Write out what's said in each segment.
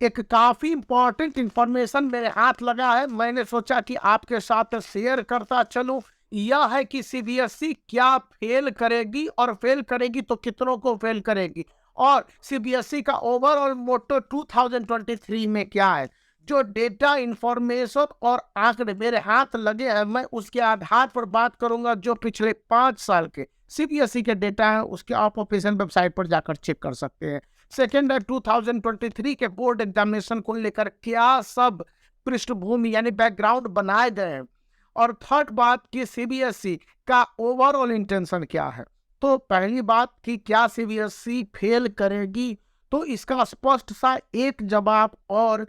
एक काफी important information मेरे हाथ लगा है, मैंने सोचा कि आपके साथ शेयर करता चलूं। यह है कि सीबीएसई क्या फेल करेगी और फेल करेगी तो कितनों को फेल करेगी, और सीबीएसई का ओवरऑल मोटो 2023 में क्या है। जो डेटा इंफॉर्मेशन और आंकड़े मेरे हाथ लगे हैं, मैं उसके आधार पर बात करूंगा। जो पिछले 5 साल के सीबीएसई के डेटा है उसके आप ऑफिशियल वेबसाइट पर जाकर चेक कर सकते हैं। सेकेंड है 2023 के बोर्ड एग्जामिनेशन को लेकर क्या सब पृष्ठभूमि यानी बैकग्राउंड बनाए गए हैं, और थर्ड बात कि सीबीएसई का ओवरऑल इंटेंशन क्या है। तो पहली बात कि क्या सीबीएसई फेल करेगी, तो इसका स्पष्ट सा एक जवाब और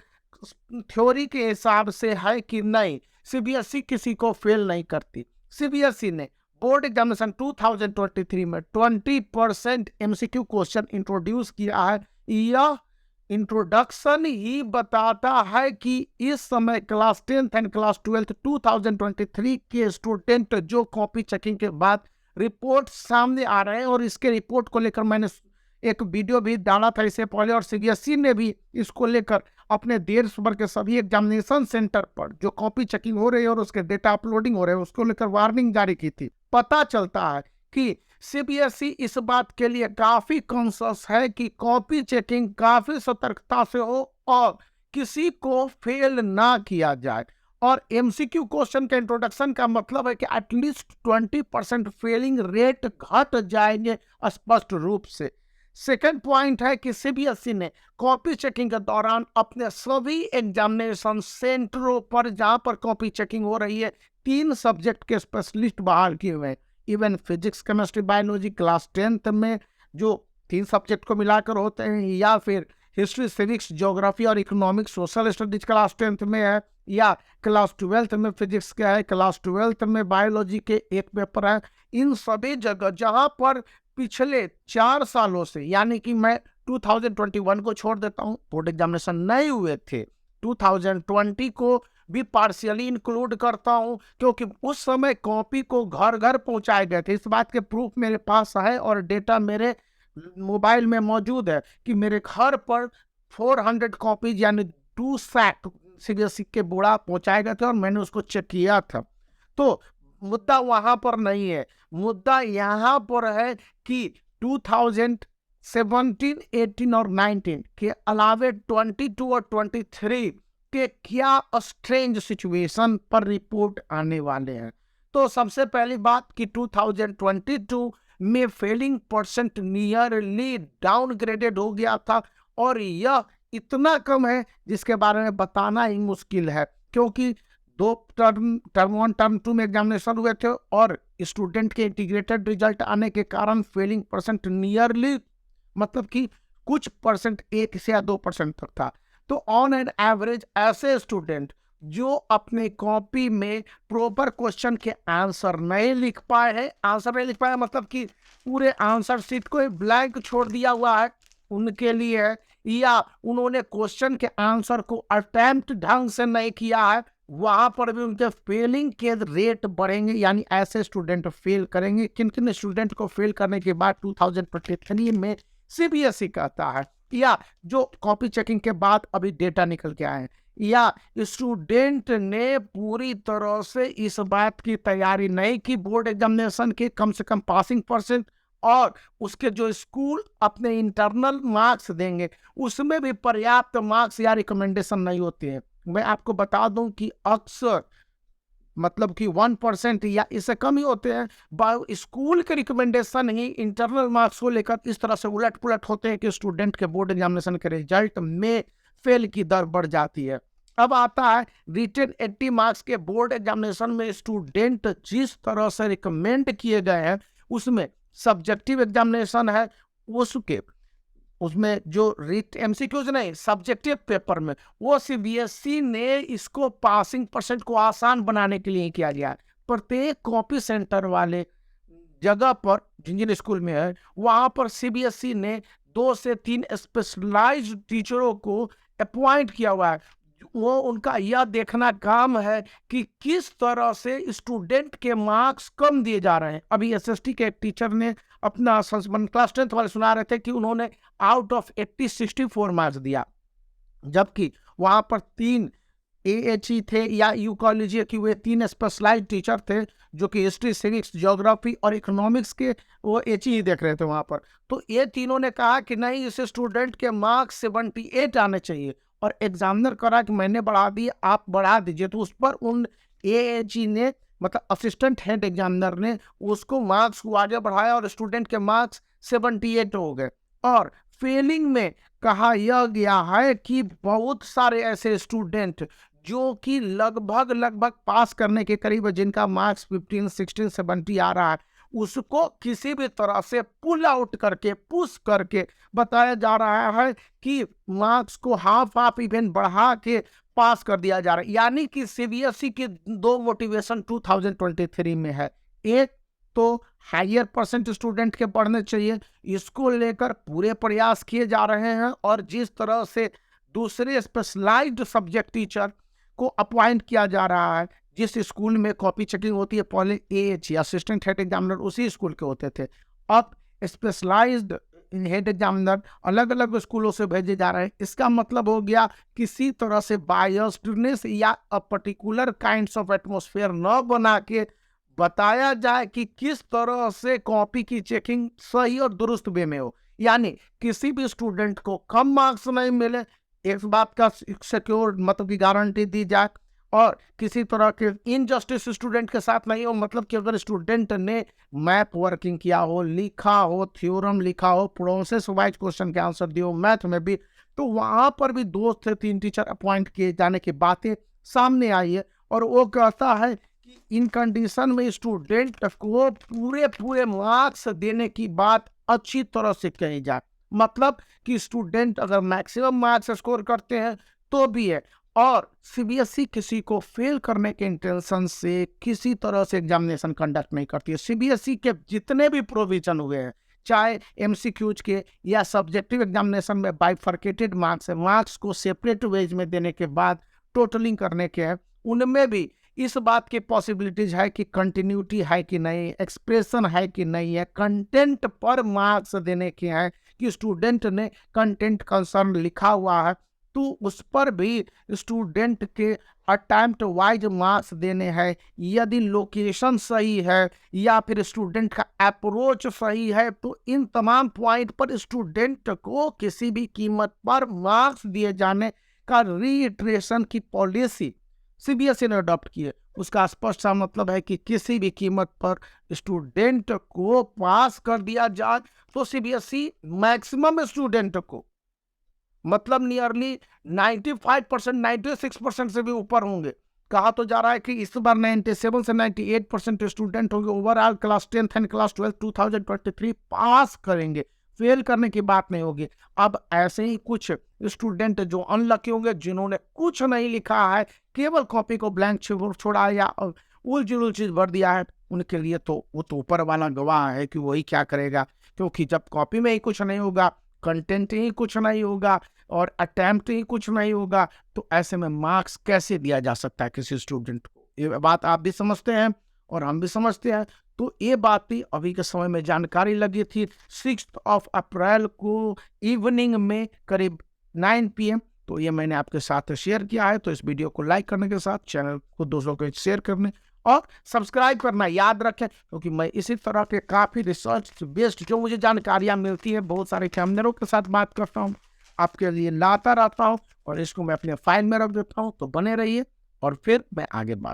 थ्योरी के हिसाब से है कि नहीं, सीबीएसई किसी को फेल नहीं करती। सीबीएसई ने बोर्ड एग्जामिनेशन 2023 में 20% एमसीक्यू क्वेश्चन इंट्रोड्यूस किया है। यह इंट्रोडक्शन ही बताता है कि इस समय class 10th and class 12th 2023 के स्टूडेंट जो कॉपी चेकिंग के बाद रिपोर्ट सामने आ रहे हैं, और इसके रिपोर्ट को लेकर मैंने एक वीडियो भी डाला था इससे पहले, और सीबीएसई ने भी इसको लेकर अपने देश भर के सभी एग्जामिनेशन सेंटर पर जो कॉपी चेकिंग हो रही है और उसके डेटा अपलोडिंग हो रहे हैं उसको लेकर वार्निंग जारी की थी। पता चलता है कि सीबीएसई इस बात के लिए काफी कॉन्शियस है कि कॉपी चेकिंग काफी सतर्कता से हो और किसी को फेल ना किया जाए। और एमसीक्यू क्वेश्चन के इंट्रोडक्शन का मतलब है कि एटलीस्ट 20% फेलिंग रेट घट जाएंगे स्पष्ट रूप से। सेकेंड पॉइंट है कि सीबीएसई ने कॉपी चेकिंग के दौरान अपने सभी एग्जामिनेशन सेंटरों पर जहां पर कॉपी चेकिंग हो रही है 3 सब्जेक्ट के स्पेशलिस्ट बहाल किए हुए हैं। Even physics chemistry biology class 10th में जो 3 सब्जेक्ट को मिलाकर होते हैं, या फिर हिस्ट्री सिविक्स ज्योग्राफी और economics social studies class 10th में है, या क्लास 12th में फिजिक्स का है, क्लास 12th में बायोलॉजी के एक पेपर है। इन सभी जगह जहां पर पिछले 4 सालों से, यानी कि मैं 2021 को छोड़ देता हूं, बोर्ड एग्जामिनेशन नहीं हुए थे, 2020 को भी पार्शियली इंक्लूड करता हूं क्योंकि उस समय कॉपी को घर घर पहुंचाए गए थे। इस बात के प्रूफ मेरे पास है और डेटा मेरे मोबाइल में मौजूद है कि मेरे घर पर 400 कॉपीज यानी 2 सैक सीबीएसई के बोरा पहुंचाए गए थे और मैंने उसको चेक किया था। तो मुद्दा वहां पर नहीं है, मुद्दा यहाँ पर है कि 2017, 18 और 19 के अलावे 22 और 23 के क्या स्ट्रेंज सिचुएशन पर रिपोर्ट आने वाले हैं। तो सबसे पहली बात कि 2022 में फेलिंग परसेंट नियरली डाउनग्रेडेड हो गया था, और यह इतना कम है जिसके बारे में बताना ही मुश्किल है, क्योंकि 2 टर्म 1 टर्म 2 में एग्जामिनेशन हुए थे और स्टूडेंट के इंटीग्रेटेड रिजल्ट आने के कारण फेलिंग परसेंट नियरली मतलब कि कुछ परसेंट 1 से या 2% तक था। तो ऑन एन एवरेज ऐसे स्टूडेंट जो अपने कॉपी में प्रॉपर क्वेश्चन के आंसर नहीं लिख पाए हैं, आंसर नहीं लिख पाए मतलब कि पूरे आंसर शीट को ब्लैंक छोड़ दिया हुआ है उनके लिए, या उन्होंने क्वेश्चन के आंसर को अटेम्प्ट ढंग से नहीं किया है, वहां पर भी उनके फेलिंग के रेट बढ़ेंगे, यानी ऐसे स्टूडेंट फेल करेंगे। किन किन स्टूडेंट को फेल करने के बाद 2023 में सीबीएसई कहता है, या जो कॉपी चेकिंग के बाद अभी डेटा निकल के आए हैं, या स्टूडेंट ने पूरी तरह से इस बात की तैयारी नहीं की बोर्ड एग्जामिनेशन के कम से कम पासिंग परसेंट, और उसके जो स्कूल अपने इंटरनल मार्क्स देंगे उसमें भी पर्याप्त मार्क्स या रिकमेंडेशन नहीं होते हैं। मैं आपको बता दूं कि अक्सर मतलब कि 1% या इससे कम ही होते हैं। स्कूल के रिकमेंडेशन ही इंटरनल मार्क्स को लेकर इस तरह से उलट पुलट होते हैं कि स्टूडेंट के बोर्ड एग्जामिनेशन के रिजल्ट में फेल की दर बढ़ जाती है। अब आता है रिटन 80 मार्क्स के बोर्ड एग्जामिनेशन में स्टूडेंट जिस तरह से रिकमेंड किए गए हैं उसमें सब्जेक्टिव एग्जामिनेशन है, उसमें जो रिट एमसीक्यूज नहीं सब्जेक्टिव पेपर में, वो सीबीएसई ने इसको पासिंग परसेंट को आसान बनाने के लिए किया गया है। प्रत्येक कॉपी सेंटर वाले जगह पर जिन जिन स्कूल में है वहां पर सीबीएसई ने 2 से 3 स्पेशलाइज्ड टीचरों को अपॉइंट किया हुआ है। वो उनका यह देखना काम है कि किस तरह से स्टूडेंट के मार्क्स कम दिए जा रहे हैं। अभी एसएसटी के एक टीचर ने अपना क्लास 10th वाले सुना रहे थे कि उन्होंने आउट ऑफ 80 64 मार्क्स दिया। जबकि वहां पर 3 AHE थे, या यूँ कह लीजिए कि वे 3 स्पेशलाइज्ड टीचर थे जो कि हिस्ट्री, सिविक्स, ज्योग्राफी और इकोनॉमिक्स के वो HE ही देख रहे थे वहाँ पर। तो ये तीनों ने कहा कि नहीं, इस स्टूडेंट के मार्क्स 78 आने चाहिए, और एग्जामिनर करा कि मैंने बढ़ा दिए, आप बढ़ा दीजिए। तो उस पर उन AHE ने, मतलब असिस्टेंट हेड एग्जामिनर ने, उसको मार्क्स को आगे बढ़ाया और स्टूडेंट के मार्क्स 78 हो गए। और फेलिंग में कहा यह गया है कि बहुत सारे ऐसे स्टूडेंट जो कि लगभग पास करने के करीब है, जिनका मार्क्स 15, 16, 70 आ रहा है, उसको किसी भी तरह से पुल आउट करके, पुश करके बताया जा रहा है कि मार्क्स को हाफ इवन बढ़ा के पास कर दिया जा रहा है। यानी कि CBSE की 2 मोटिवेशन 2023 में है। एक तो हायर परसेंट स्टूडेंट के पढ़ने चाहिए, इसको लेकर पूरे प्रयास किए जा रहे हैं। और जिस तरह से दूसरे स्पेशलाइज्ड सब्जेक्ट टीचर को अपॉइंट किया जा रहा है, जिस स्कूल में कॉपी चेकिंग होती है, पहले AHE असिस्टेंट हेड एग्जामिनर उसी स्कूल के होते थे, अब स्पेशलाइज्ड हेड एग्जामिनर अलग अलग स्कूलों से भेजे जा रहे हैं। इसका मतलब हो गया किसी तरह से बायस्डनेस या a particular kinds of atmosphere न बना के बताया जाए कि किस तरह से कॉपी की चेकिंग सही और दुरुस्त वे में हो। यानी किसी भी स्टूडेंट को कम मार्क्स नहीं मिले, इस बात का सिक्योर मतलब की गारंटी दी जाए, और किसी तरह के इनजस्टिस स्टूडेंट के साथ नहीं हो। मतलब कि अगर स्टूडेंट ने मैप वर्किंग किया हो, लिखा हो, थ्योरम लिखा हो, प्रोसेस वाइज क्वेश्चन के आंसर दिए हो, मैथ में भी, तो वहां पर भी 2 से 3 टीचर अपॉइंट किए जाने की बातें सामने आई है। और वो कहता है कि इन कंडीशन में स्टूडेंट को पूरे मार्क्स देने की बात अच्छी तरह से कही जाए। मतलब कि स्टूडेंट अगर मैक्सिमम मार्क्स स्कोर करते हैं तो भी है, और CBSE किसी को फेल करने के इंटेंशन से किसी तरह से एग्जामिनेशन कंडक्ट नहीं करती है। CBSE के जितने भी प्रोविजन हुए हैं, चाहे MCQs के या सब्जेक्टिव एग्जामिनेशन में बाइफर्केटेड मार्क्स है, मार्क्स को सेपरेट वेज में देने के बाद टोटलिंग करने के हैं, उनमें भी इस बात की पॉसिबिलिटीज है कि कंटिन्यूटी है कि नहीं, एक्सप्रेशन है कि नहीं है, कंटेंट पर मार्क्स देने के हैं कि स्टूडेंट ने कंटेंट कंसर्न लिखा हुआ है तो उस पर भी स्टूडेंट के अटेम्प्ट वाइज मार्क्स देने हैं। यदि लोकेशन सही है या फिर स्टूडेंट का अप्रोच सही है, तो इन तमाम पॉइंट पर स्टूडेंट को किसी भी कीमत पर मार्क्स दिए जाने का रीइटरेशन की पॉलिसी CBSE ने अडॉप्ट की है। उसका स्पष्ट सा मतलब है कि किसी भी कीमत पर स्टूडेंट को पास कर दिया जाए। तो CBSE मैक्सिमम स्टूडेंट को, मतलब नियरली 95%, 96% से भी ऊपर होंगे। कहा तो जा रहा है कि इस बार 97 से 98% स्टूडेंट होंगे, overall class 10th and class 12 2023 पास करेंगे, फेल करने की बात नहीं होगी। अब ऐसे ही कुछ स्टूडेंट जो अनलकी होंगे, जिन्होंने कुछ नहीं लिखा है, केवल कॉपी को ब्लैंक छोड़ा या उल चीज भर दिया है, उनके लिए तो वो तो ऊपर वाला गवाह है कि वही क्या करेगा। क्योंकि जब कॉपी में ही कुछ नहीं होगा, कंटेंट ही कुछ नहीं होगा और अटेम्प्ट ही कुछ नहीं होगा, तो ऐसे में मार्क्स कैसे दिया जा सकता है किसी स्टूडेंट को। ये बात आप भी समझते हैं और हम भी समझते हैं। तो ये बात भी अभी के समय में जानकारी लगी थी 6 अप्रैल को इवनिंग में करीब 9 PM। तो ये मैंने आपके साथ शेयर किया है। तो इस वीडियो को लाइक करने के साथ चैनल को दोस्तों को शेयर करने और सब्सक्राइब करना याद रखें, क्योंकि मैं इसी तरह के काफ़ी रिसर्च बेस्ड जो मुझे जानकारियाँ मिलती है, बहुत सारे एग्जामिनरों के साथ बात करता हूँ, आपके लिए लाता रहता हूँ और इसको मैं अपने फाइल में रख देता हूँ। तो बने रहिए और फिर मैं आगे बात